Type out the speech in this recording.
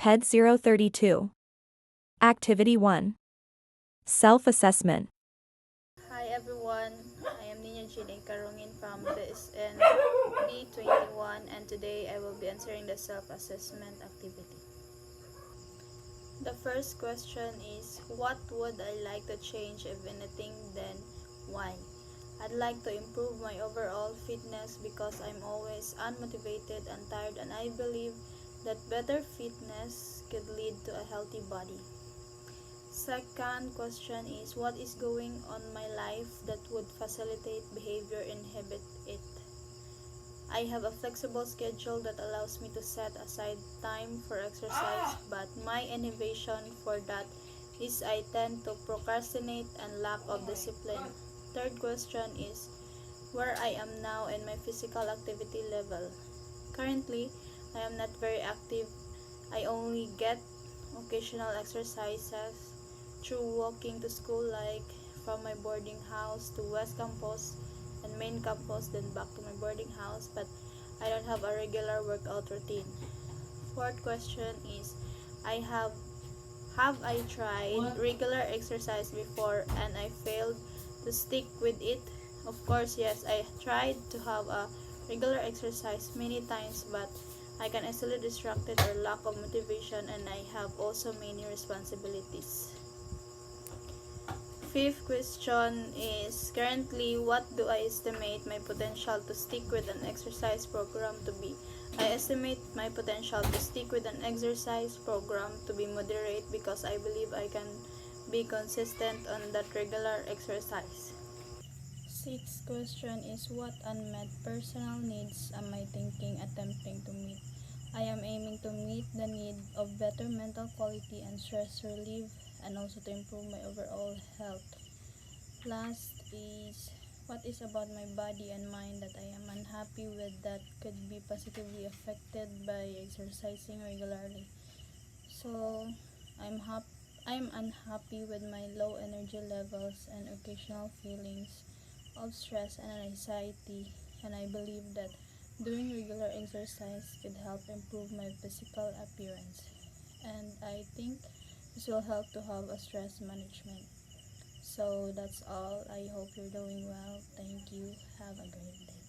PED 032. Activity 1. Self-assessment. Hi everyone, I am Nina Jine Karungin from BSN B21 and today I will be answering the self-assessment activity. The first question is, what would I like to change if anything, then why? I'd like to improve my overall fitness because I'm always unmotivated and tired, and I believe that better fitness could lead to a healthy body. Second question is, what is going on my life that would facilitate behavior and inhibit it? I have a flexible schedule that allows me to set aside time for exercise, but my inhibition for that is I tend to procrastinate and lack of discipline. Third question is, where I am now in my physical activity level. Currently, I am not very active. I only get occasional exercises through walking to school, like from my boarding house to West Campus and main campus, then back to my boarding house, but I don't have a regular workout routine. Fourth question is, I have I tried regular exercise before and I failed to stick with it? Of course, yes, I tried to have a regular exercise many times, but I can easily distracted or lack of motivation, and I have also many responsibilities. Fifth question is, currently, what do I estimate my potential to stick with an exercise program to be? I estimate my potential to stick with an exercise program to be moderate because I believe I can be consistent on that regular exercise. Sixth question is, what unmet personal needs am I attempting to meet? I am aiming to meet the need of better mental quality and stress relief, and also to improve my overall health. Last is, what is about my body and mind that I am unhappy with that could be positively affected by exercising regularly. So, I'm unhappy with my low energy levels and occasional feelings of stress and anxiety, and I believe that doing regular exercise could help improve my physical appearance. And I think this will help to have a stress management. So that's all. I hope you're doing well. Thank you. Have a great day.